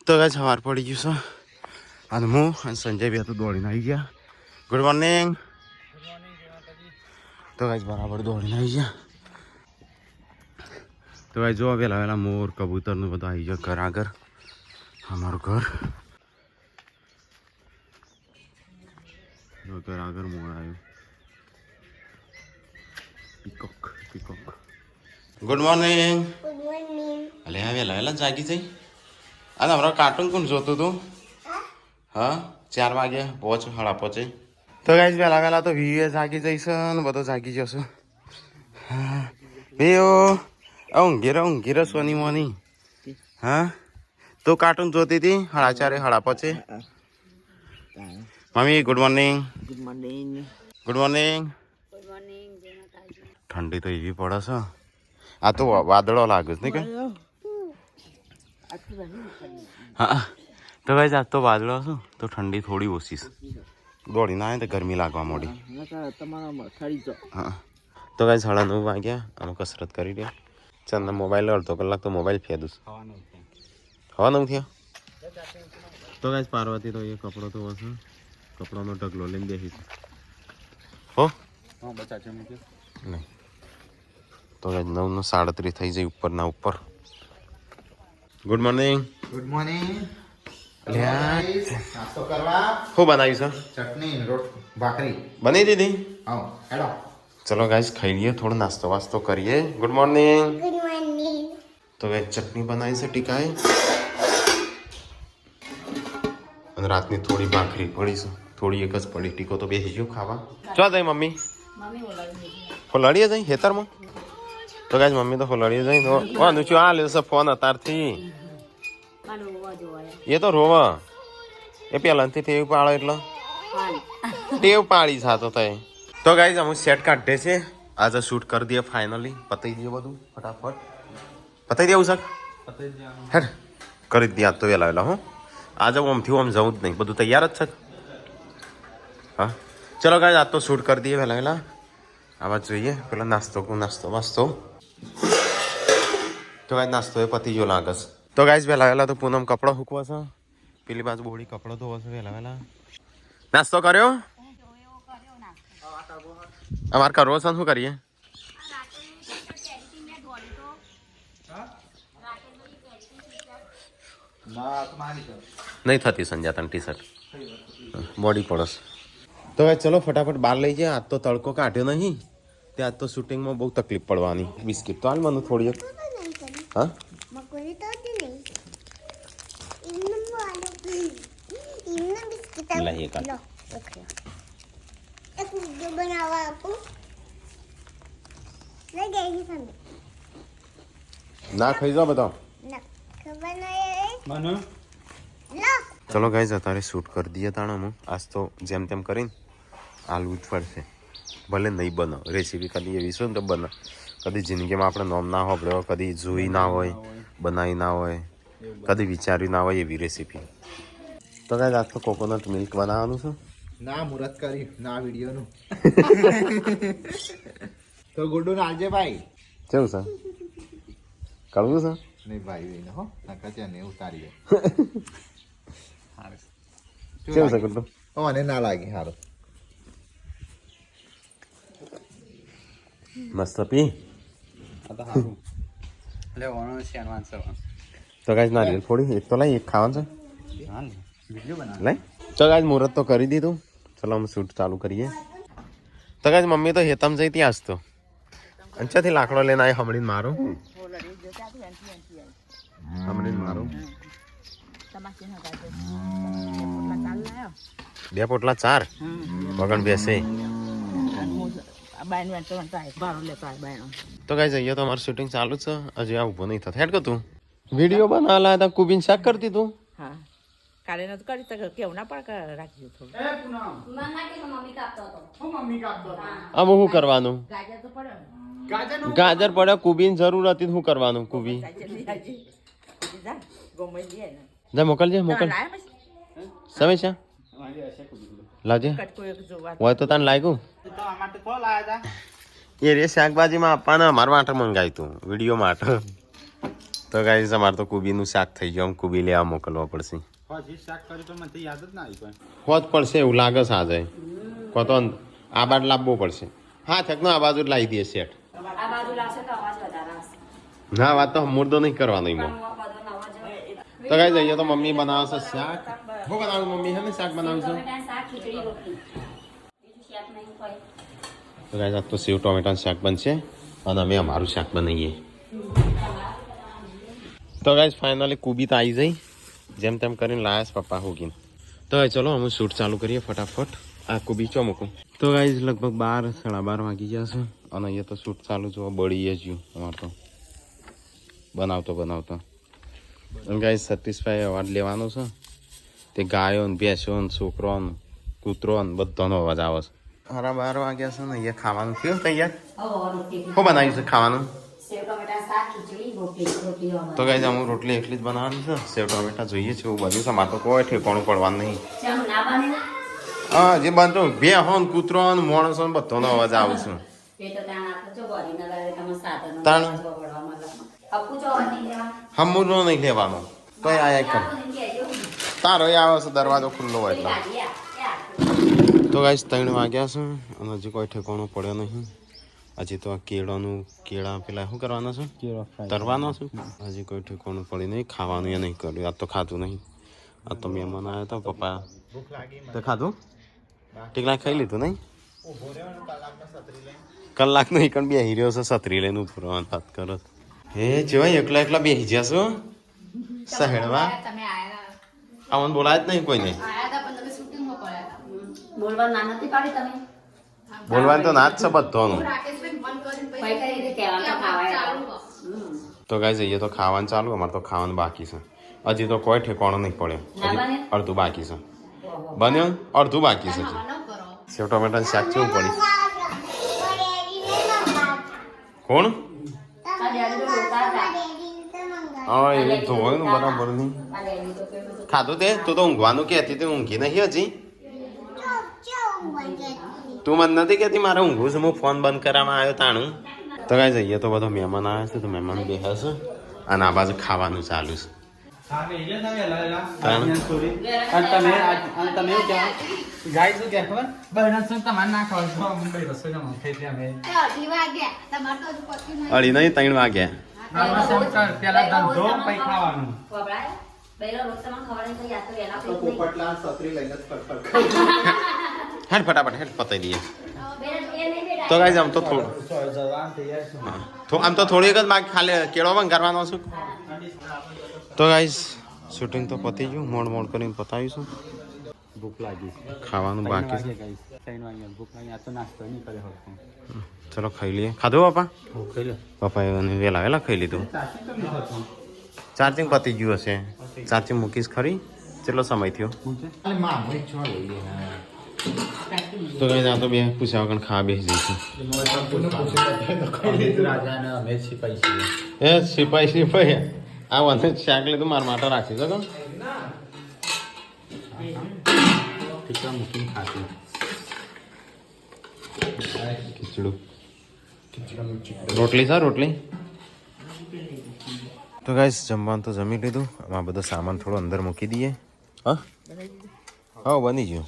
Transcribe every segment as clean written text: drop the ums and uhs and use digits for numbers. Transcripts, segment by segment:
તો ગાઈસ સવાર પડી ગયું છે અને હું અને સંજય બે તો દોડીને આવી ગયા. Good morning. તો ગાઈસ બરાબર દોડીને આવી ગયા. તો ગાઈસ જો વહેલા વહેલા મોર કબૂતરનું બધું આવી ગયો ઘર આગળ. અમારું ઘર ઘર આગળ મોર આવ્યું. Peacock peacock. Good morning. Good morning. અલે આ વહેલા વહેલા જાગી જઈ. અને હમણાં કાર્ટૂન કોણ જોતું તું? હા 4 વાગ્યા 5 5:30. તો ગાઈસ વહેલા વહેલા તો વીએ જાગી જઈશ ને બધો જાગી જશે. વીઓ ઊંઘી રહે સોની મોની. હા તું કાર્ટૂન જોતી હતી 4:30 5:30. Mummy good morning. Good morning. Good morning. Good morning. ઠંડી તો એવી પડે છે. આ તો વાદળો લાગે છે ને કે? હા તો ભાઈ આજ તો વાદળો છે તો ઠંડી થોડી ઓછી છે. દોડી ના આવે તો ગરમી લાગવા માંડી. હા તો ભાઈ 9:30 વાગ્યા અમે કસરત કરી રહ્યા. ચંદા મોબાઈલ અડધો કલાક તો મોબાઈલ ફેદું. હવા નવ થયા. તો ગાઈસ પાર્વતી તો એ કપડો તો હશે કપડાનો ઢગલો લઈને બેસી છે. હો નહીં તો ગાઈસ 9:37 થઈ જાય ઉપરના ઉપર. Good morning. Good morning. નાસ્તો કરવા શું બનાવ્યું છે? ચટણી ભાખરી બની દીધી. આવો હેડો. ચલો ગાઈસ ખાઈ લઈએ થોડો નાસ્તો વાસ્તો કરીએ. Good morning. Good morning. તો ગાઈસ ચટણી બનાવી છે ટીકાએ અને રાતની થોડી ભાખરી પડી છે. થોડી એક જ પડી. ટીકો તો બેસી ગયો ખાવા. ચો જાય મમ્મી ફોલાડીએ જાય ખેતરમાં. તો ગાઈસ મમ્મી તો ફોલાડીએ જાય તો નુચું આ લેશે ફોન અતારથી. એ તો રોવા એ પહેલાંથી ટેવ પાડો એટલે ટેવ પાડી સાતો થાય. તો ગાઈસ અમે સેટ કાઢે છે આજે શૂટ કરી દઈએ ફાઇનલી. પતાવી દઈએ બધું ફટાફટ. પતાવી દેવું સર હેડ કરી દઈએ આજ તો વહેલા વહેલા. હું આજે આમથી આમ જવું જ નહીં બધું તૈયાર જ છે. હા ચલો ગાઈસ આજ તો શૂટ કરી દઈએ વહેલા વહેલા. આવા જોઈએ પેલા નાસ્તો વાસ્તો. તો ગાઈસ નાસ્તો એ પતી ગયો લાગે છે. તો ગાઈસ વહેલા વહેલા તો પૂનમ કપડો સૂકવો છે. પેલી બાજુ બોડી કપડો ધોવો છે વહેલા વહેલા. નાસ્તો કર્યો? અમારે કરવો છે શું કરીએ? નહીં થતી સંજાતન ટી શર્ટ બોડી પડસ. તો ભાઈ ચલો ફટાફટ બહાર લઈ જાય. આજ તો તડકો કાઢ્યો નહીં તે આજ તો શૂટિંગમાં બહુ તકલીફ પડવાની. બિસ્કિટ તો હાલ મને થોડી એક. હા મકોરી તો નહીં ઇન્નમ વાલો ઇન્નમ બિસ્કિટ લઈ એક લો ઓકે એક વિડિયો બનાવવા આપો લઈ ગઈ સંદે ના ખાઈ જાઓ બધા. ના ખબર નહીં મનુ લો ચલો ગાઈઝ અત્યારે શૂટ કરી દઈએ તાણામાં. આજ તો જેમ તેમ કરીને આલવું જ પડશે. ભલે નહીં બનો રેસીપી કદી એવી શું તો બને કદી જિંદગીમાં આપણે નોમ ના હોય કદી જોઈ ના હોય બનાવી ના હોય કદી વિચાર્યું ના હોય એવી રેસીપી. તો ગાઈઝ આજ તો કોકોનટ મિલ્ક બનાવવાનું છે. ના મુહૂર્ત કરી ના વિડીયોનું તો ગુડ્ડુ નાલજે ભાઈ. કેવું છે? કળવું છે? નહીં ભાઈ એને હો નકા ત્યાં ને ઉતારી દે. કેવું છે ગુડ્ડુ? મને ના લાગી સારું. મસ્ત પી. તો ગાઈઝ નારિયેલ ફોડી એક તો લઈ એક ખાવાનું છે લઈ. ચલ ગાઈઝ મુહૂર્ત તો કરી દીધું. ચલો અમે શૂટ ચાલુ કરીએ. તો ગાઈઝ મમ્મી તો હેતમ જઈ ત્યાં જ તો અંચાથી લાકડો લઈને આવી હમણીને મારું બે પોટલા 4 વગણ બેસે. તો ગાઈઝ અહીંયા તો અમારું શૂટિંગ ચાલુ જ છે. હજી આ ઊભો નહીં થતો. હેડ તું વિડીયો બનાવલા હતા કુબીન શાક કરતી તું. હા કાલે નતું કરી તો કેવું ના પડે રાખજો થોડું. આમ શું કરવાનું? ગાજર તો પડે ગાજર પડે કુબીન જરૂર હતી શું કરવાનું? કુબી જા મોકલજે મોકલ સમય છે લાવજે હોય તો તને લાગ્યું એ રે શાકભાજીમાં આપવાના અમારા માટે મંગાવ્યું તું વિડીયો માટે. તો તો ગાઈસ અમારે તો કુબીનું શાક થઈ ગયું કુબી લેવા મોકલવા પડશે હોત પડશે એવું લાગે છે આજે કો તો આ બાદ લાવવો પડશે હા થકનો આ બાજુ જ લાવી દઈએ સેટ ના વાત તો મુર્દો નહીં કરવાનો એમાં તો ગાઈસ અહીંયા તો મમ્મી બનાવશે શાક શું બનાવું મમ્મી હે ને શાક બનાવું છું તો ગાઈસ આજ તો સેવ ટોમેટાનું શાક બનશે અને અમે અમારું શાક બનાવીએ તો ગાઈસ ફાઇનલી કુબી તો આવી જઈ જેમ તેમ કરીને લાયા પપ્પા હોગીને તો હવે ચલો અમે શૂટ ચાલુ કરીએ ફટાફટ આ કુબી ચો મૂકું તો ગાઈસ લગભગ 12 સાડા 12 વાગી ગયા છે અને અહીંયા તો શૂટ ચાલુ જો બળીએ જ અમારે તો બનાવતો અને ગાઈસ સતીશભાઈ અવાજ લેવાનો છે તે ગાયો ને ભેંસો ને છોકરો ને કૂતરો ને બધાનો અવાજ આવે છે સાડા 12 વાગ્યા છે ને અહીંયા ખાવાનું થયું તૈયાર શું બનાવ્યું છે ખાવાનું તો ગાઈસ અમુક રોટલી એટલી જ બનાવવાની છે સેવ ટમેટા જોઈએ છે એવું બધું છે મારે તો કોઈ ઠેકાણું પડવાનું નહીં હા જે બધું બે હોન કૂતરો ને માણસો ને બધાનો અવાજ આવે છે હમુરનો નહીં લેવાનો તો આયા કર તારો આવે છે દરવાજો ખુલ્લો હોય એટલે તો ગાઈસ 3 વાગ્યા છે અને હજી કોઈ ઠેકાણું પડ્યો નહીં હજી તો આ કેળા પેલા શું કરવાનો છે તરવાનો છે હજી કોઈ ઠેકાણું પડી નહીં ખાવાનું એ નહીં કર્યું આ તો ખાધું નહીં આ તો મહેમાન આવ્યા હતા પપ્પા તો ખાધું ટીકલા ખાઈ લીધું નહીં કલાક નહીં પણ બે હીર્યો છે છત્રી લઈને ઉપર વાત કરો હે જેવાય એકલા બેસી જશો સહેડવા આવન બોલાય જ નહીં કોઈને બોલવાનું તો ના જ છે બધાનું તો ગાઈસ જઈએ તો ખાવાનું ચાલુ અમારે તો ખાવાનું બાકી છે હજી તો કોઈ ઠેકાણો નહીં પડ્યો હજી અડધું બાકી છે બન્યો અડધું બાકી છે સેવ ટમેટાનું શાક કેવું પડી કોણ હા એ ધોવાયું ને બરાબર નહીં ખાધું તે તું તો ઊંઘવાનું કહેતી હતી ઊંઘી નહીં હજી તું મને નથી કહેતી મારે ઊંઘું છું હું ફોન બંધ કરવામાં આવ્યો તાણું તો કાંઈ જઈએ તો બધો મહેમાન આવ્યા છે તો મહેમાન બેસે અને આ બાજુ ખાવાનું ચાલુ છે અઢી નહીં 3 વાગ્યા હેડ ફટાફટ હેડ પતાવી દઈએ તો ગાઈસ આમ તો થોડું આમ તો થોડી જ બાકી ખાલી કેળો પણ કરવાનો છું તો ગાઈસ શૂટિંગ તો પતી ગયું મોડ કરીને પતાવીશું ભૂખ લાગી ખાવાનું બાકી છે ચલો ખાઈ લઈએ ખાધું પપ્પા પપ્પાએ વહેલા ખાઈ લીધું ચાર્જિંગ પતી ગયું હશે ચાર્જિંગ મૂકીશ ખરી કેટલો સમય થયો તો કઈ ના તો બે પૂછ્યા વગર ખાવા બેસી જઈશું એ સિપાઈ આ વાંધો શાક લીધું મારા માટે રાખી શકો ખીચડું રોટલી સર રોટલી તો ગાઈસ જમવાનું તો જમી લીધું આમાં બધો સામાન થોડો અંદર મૂકી દઈએ હા બની ગયું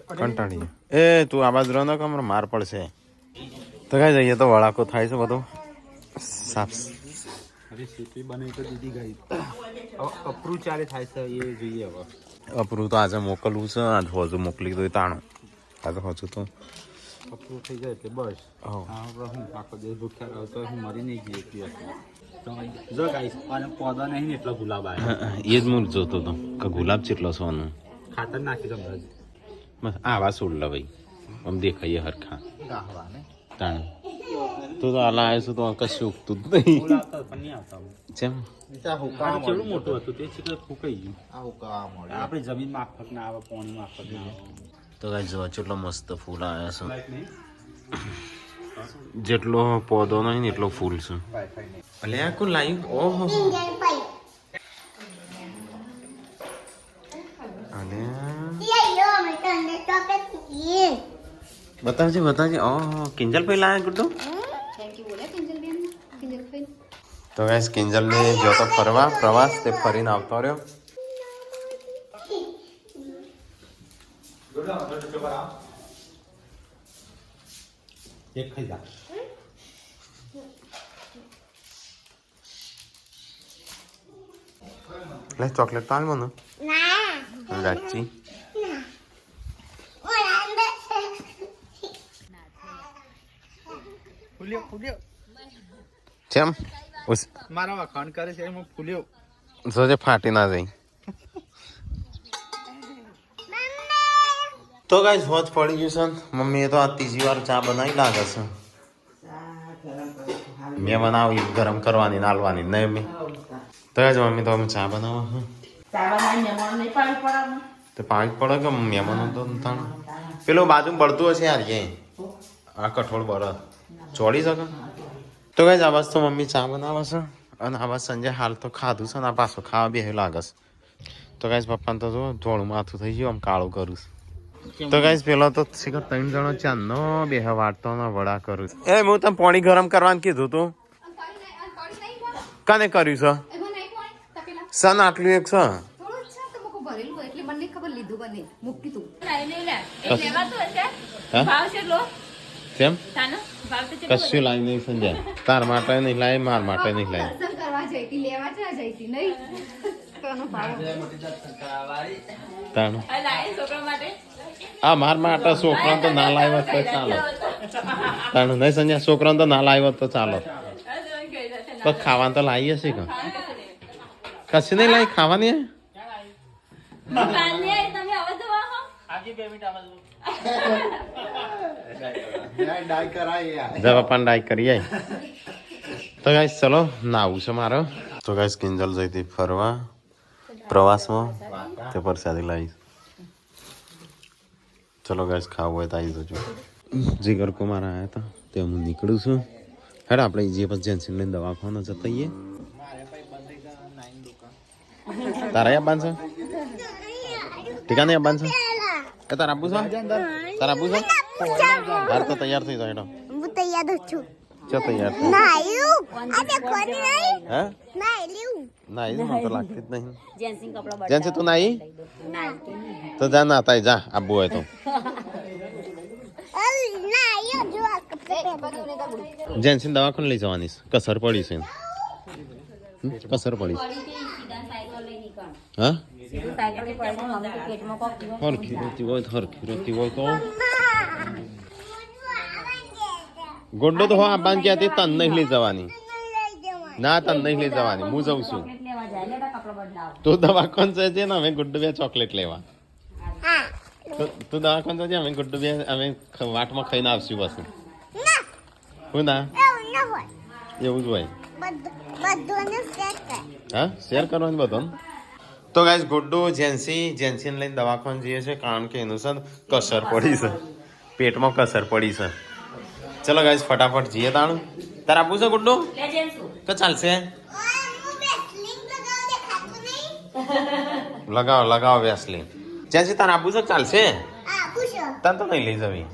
કંટાળી એ તું આ બાજુ રહો કે માર પડશે તો ગાઈસ અહીંયા તો વળાકો થાય છે બધો સાફ અપરૂ ચાલે થાય છે એ જોઈએ હવે અપરૂ તો આજે મોકલવું છે આજ હજુ મોકલી દો તાણું આજે હજુ તો અપરૂ થઈ જાય એટલે બસ આખો દેશ ભૂખ્યા રહો તો હું મરી નહીં જઈએ જો ગાઈસ અને પૌધા નહીં ને એટલો ગુલાબ આવે એ જ હું જોતો હતો કે ગુલાબ કેટલો સોનું ખાતર નાખી દો બસ આવા સોડ લો ભાઈ આમ દેખાઈએ હરખા તાણ તું તો આલા આવ્યો છું તો કશું ઉગતું જ નહીં જેમ કેવું મોટું હતું તે ચીકલે ફૂકાઈ ગયું આપણી જમીન માફક ના આવે પાણી માફક ના આવે તો ગાઈસ જો કેટલો મસ્ત ફૂલ આવ્યા છે જેટલો પૌધો નહીં ને એટલો ફૂલ છે અલે આ કોણ લાવ્યું ઓહો અલે બતાવજે ઓહો કિંજલ ભાઈ લાયા ગુડ્ડો તો ગાઈસ કિંજલને જો તો ફરવા પ્રવાસ તે ફરીને આવતો રહ્યો. એક ખાઈ જા. લે ચોકલેટ તો હાલ મને ના રાચી. ઓલા અંદર ફૂલ્યો ચેમ મારા વખાણ કરે છે હું ફૂલ્યો. સોજે ફાટી ના જાય. તો ગાઈસ હોજ પડી ગયું છે. મમ્મીએ તો આ ત્રીજી વાર ચા બનાવી લાગે છે. મેં બનાવી ગરમ કરવાની નાલવાની નહીં મેં તો જ મમ્મી તો અમે ચા બનાવો તો પાણી પડે કે મહેમાનો તો તાણ પેલું બાજુ બળતું હશે યાર કે આ કઠોળ બળ ચોડી શકે. તો ગાઈસ આ બસ તો મમ્મી ચા બનાવે છે અને આ બસ સંજય હાલ તો ખાધું છે ને આ પાછો ખાવા બે લાગે છે. તો ગાઈસ પપ્પાને તો જો ધોળું માથું થઈ ગયું આમ કાળું કરું છું. તો ગાઈસ પેલો તો શીખર 3 જણો ચાંદનો બે વાટતો ને વડા કરું છું. એ હું તને પાણી ગરમ કરવાનું કીધું તું કને કર્યું છે સન આટલું એક છે કેમ કશું લાવી નહીં સંજય તાર માટે નહીં લાવી માર માટે નહીં લાવી તાણું આ માર માટે છોકરાને તો ના લાવ્યો તો ચાલો તાણું નહીં સંજય છોકરાને તો ના લાવ્યો તો ચાલો તો ખાવાનું તો લાવીએ છીએ કશું નહીં લાવી ખાવાની ડાય કરાય યાર જવા પણ ડાય કરીએ. તો ગાઈસ ચલો નાવું છે મારો. તો ગાઈસ કિંજલ જઈ હતી ફરવા પ્રવાસમાં તે પરસાદી લાવી. ચલો ગાઈસ ખાવું હોય તો આવી જજો. જીગર કુમાર આવ્યા હતા તે હું નીકળું છું. હેડ આપણે જે પછી જેન્સી લઈને દવાખાને જતા આવીએ. તારા યા બાંધશે ઠીકા નહીં બાંધશે એ તારા આપું છે તારા આપું છે હાર તો તૈયાર થઈ જાય હેડો. હું તૈયાર જ છું ચો તૈયાર થઈ નાયું આજે કોની નહીં હે નાઈ લ્યું નાઈ મને તો લાગતી જ નહીં. જેન્સી તું નાઈ તો જા ના તાઈ જા આબુ હોય તો નાયો જો આ કપડે જેન્સી દવાખાને લઈ જવાની છે. કસર પડી છે કસર પડી હા હરખી રહેતી હોય તો ગોડો તો હા બાંધ ક્યાંથી તન નહીં લઈ જવાની ના તન નહીં લઈ જવાની હું જઉં છું. તું દવાખાને જજે ને અમે ગુડ્ડુ બે ચોકલેટ લેવા. તું દવાખાને જજે અમે ગુડ્ડુ બે અમે વાટમાં ખાઈને આવશું બસ. હું ના એવું જ હોય હા શેર કરવાનું બધું. તો ગાઈસ ગુડ્ડુ જેન્સીને લઈને દવાખાને જઈએ છે કારણ કે એનું છે કસર પડી છે પેટમાં કસર પડી છે. ચલો ગાઈસ ફટાફટ જઈએ તાણું. તારે આપવું છે ગુડ્ડુ તો ચાલશે લગાવો વેસલીન. જેન્સી તારે આપવું છે ચાલશે તને તો નહીં લઈ જવી.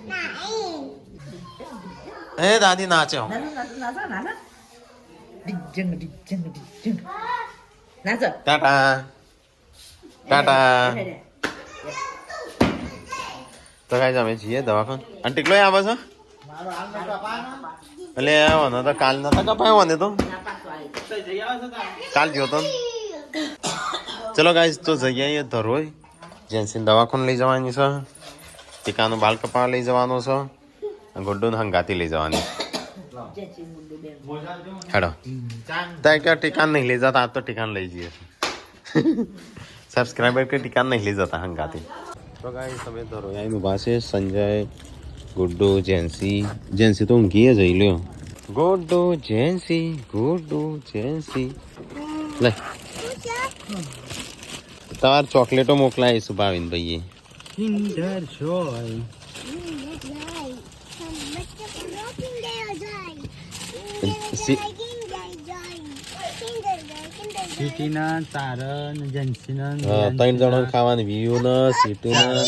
એ દાદી નાચે ટાટા ટાટા. તો ગાઈસ અમે જઈએ દવાખાને. અને ટીકલો આવે છે એટલે આવવાનો તો કાલ નતા કપાયો ને તો કાલ ગયો તો. ચલો ગાઈસ તો જઈએ આવીએ ધરોઈ. જેન્સીને દવાખાને લઈ જવાની છે. ટીકાનું બાલ કપાવા લઈ જવાનો છે. ગુડ્ડુને હંગાતી લઈ જવાની. હેડો ત્યાં ક્યાં ટીકાન નહીં લઈ જતા આજ તો ટીકાન લઈ જઈએ સબસ્ક્રાઈબર કે ટીકાન નહીં લઈ જતા હંગાતી. તો ગાઈસ તમે ધરોઈ આવીને ઊભા છે. સંજય ગુડ્ડુ જેન્સી તો ઊંઘીએ જઈ લ્યો. ગુડ્ડુ જેન્સી લે તમારે ચોકલેટો મોકલાવીશું ભાવિન ભાઈએ. કિન્ડર જોય સિટીના તારન જન્સીના 3 જણા ખાવાની વ્યુ ના સીટુ ના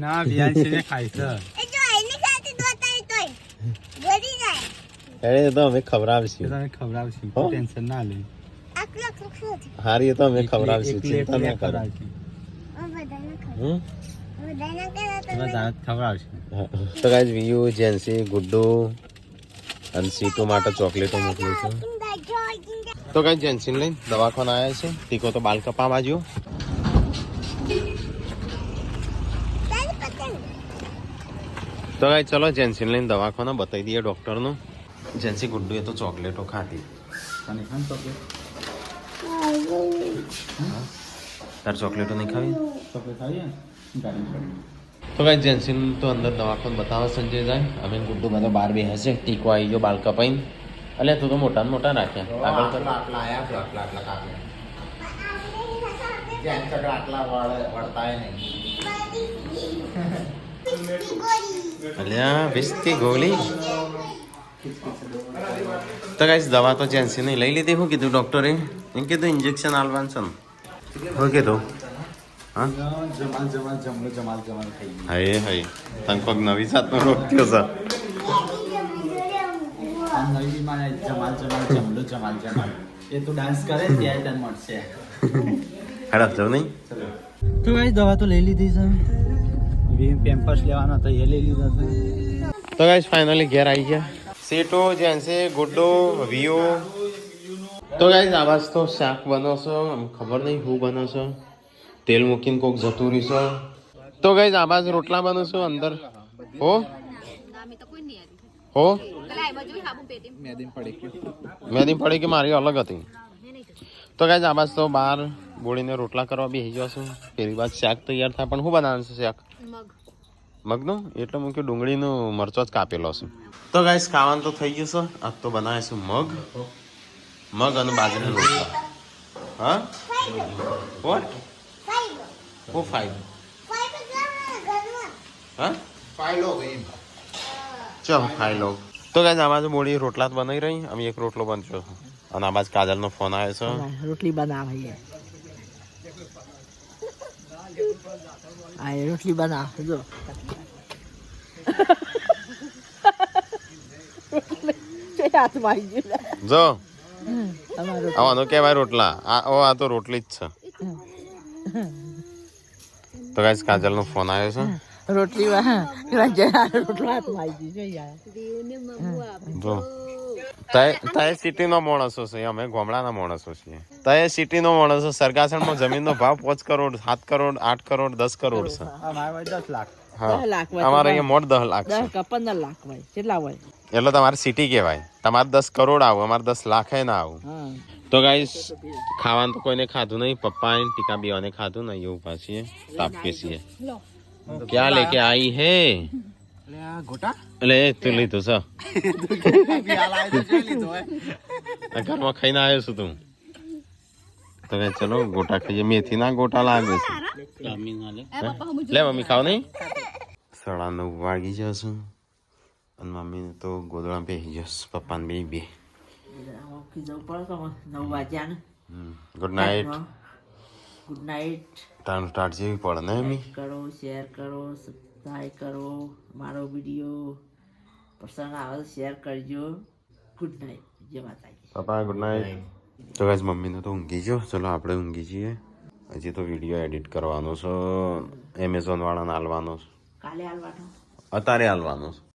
ના વ્યાંશીને ખાય છે. એ જો આઈને ખાતી દો તાઈ તોય ગડી જાય એ તો અમે ખવડાવશું તમે ખવડાવશું હો? ટેન્શન ના લે આટલા ખોખો હારી એ તો અમે ખવડાવશું એકલી ચિંતા ના કરો ખવડાવશું. બધાને હમ? બધાને કરે તમે તારે ખવડાવશું. તો ગાઈઝ વિયુ જેન્સી ગુડ્ડુ અને સીટુ માટે ચોકલેટો મોકલું છું તો ગાઈઝ જેન્સીને લઈને દવાખાના આવ્યા છે ટીકો તો બાલ કપાવા જો તો ગાઈઝ ચલો જેન્સીને લઈને દવાખાના બતાવી દઈએ ડૉક્ટરનું જેન્સી ગુડ્ડુ એ તો ચોકલેટો ખાધી તને ખાન ચોકલેટ તાર ચોકલેટો નહીં ખાવી ચોકલેટ ખાઈએ ને ગાડી પડી. તો ગાઈઝ જેન્સીને તો અંદર દવાખાનું બતાવવા સંજય જાય અમે ગુડ્ડુ બધો બહાર બેસે છે ટીકો આવી ગયો બાલ કપાઈને એટલે તું તો મોટા ને મોટા રાખ્યા આગળ કર આટલા આયા છે આટલા આટલા કાપે જેમ તક આટલા વળતાય નહીં અલ્યા વિસ્તી ગોળી તો ગાઈસ દવા તો જેન્સી નહીં લઈ લીધી શું કીધું ડૉક્ટરે એમ કીધું ઇન્જેક્શન આલવાનું છે ને શું કીધું હા જમાલ જમાલ જમલો જમાલ જમાલ થઈ ગયું. હાય હાય તને કોઈક નવી જાતનો રોગ થયો છે આ નવી બીમારી જમાલ જમાલ જમલો જમાલ જમાલ એ તું ડાન્સ કરે ને ત્યારે તને મળશે. હેડા જાવ નહીં તો ગાઈસ દવા તો લઈ લીધી છે પેમ્પર્સ લેવાનો હતો એ લઈ લીધો છે. તો ગાઈસ ફાઇનલી ઘેર આવી ગયા સીટો જેન્સી ગુડ્ડુ વિયુ તો ગાઈસ આવાજ તો શાક બનાવશો ખબર નહીં શું બનાવશો તેલ મૂકીને કોક જતું રહીશો તો ગાઈસ આવાજ રોટલા બનાવશો અંદર હો હો મેદી પડી કે મારી અલગ હતી તો ગાઈસ આવાજ તો બહાર બોળીને રોટલા કરવા બેસી જશું પેલી બાદ શાક તૈયાર થાય પણ શું બનાવવાનું છે શાક મગનું એટલે હું કે ડુંગળીનો મરચો જ કાપેલો છે તો ગાઈસ ખાવાનું તો થઈ ગયું છે આજ તો બનાવીશું મગ અને બાજરીનો રોટલા હા વોટ ઓ ફાઈવ હા ફાયલો ભાઈ ચાલો ખાઈ લો તો ગાઈસ આમાં બોળી રોટલા જ બનાવી રહી અમે એક રોટલો બનશો અને આ બાજુ કાજલનો ફોન આવ્યો છે રોટલી બનાવીએ આ રોટલી બનાવ જો હાથમાં આવી ગયું જો તમારો આવાનો કહેવાય રોટલા આ તો રોટલી જ છે તો ગાઈસ કાજલનો ફોન આવ્યો છે રોટલી રોટલો હાથમાં આવી ગયું જો તાય સિટીનો માણસો છે અમે ગામડાના માણસો છીએ તાય સિટીનો માણસો સરગાસણમાં જમીનનો ભાવ 5 કરોડ 7 કરોડ 8 કરોડ 10 કરોડ છે આ મારા 10 લાખ. હા 10 લાખ હોય. અમારે અહીંયા મોટ 10 લાખ છે 15 લાખ હોય કેટલા હોય એટલે તમારે સિટી કહેવાય તમારે 10 કરોડ આવું અમારે 10 લાખ ના આવું હા તો ગાઈસ ખાવાનું તો કોઈને ખાધું નહીં પપ્પા ને ટીકા બીવાને ખાધું નહીં એવું પાછી તાપ કે છીએ ક્યાં લેકે આઈ હે આ ગોટા એટલે તું લીધું છે પ્યાલા તો જોઈ લીધો હે. આ ઘરમાં ખાઈને આવ્યો છું તું તો કે ચલો ગોટા ખાઈએ મેથી ના ગોટા લાગે છે લે મમ્મી ખાવ નહીં 9:30 વાગી જશે અને મમ્મીને તો ગોદડા બેસી જશે પપ્પાને બે જવું પડે તો 9 વાગ્યા ને good night good night time start જેવી પડે ને મમ્મી કરો શેર કરો સબસ્ક્રાઈબ કરો મારો વિડીયો પસંદ આવે તો શેર કરજો ગુડ નાઇટ જય માતાજી પપ્પા ગુડ નાઇટ તો ગાઈસ મમ્મીને તો ઊંઘી ગયો ચલો આપણે ઊંઘી જઈએ હજી તો વિડીયો એડિટ કરવાનો છે એમેઝોન વાળાને હાલવાનો છે કાલે હાલવાનો અત્યારે હાલવાનો છે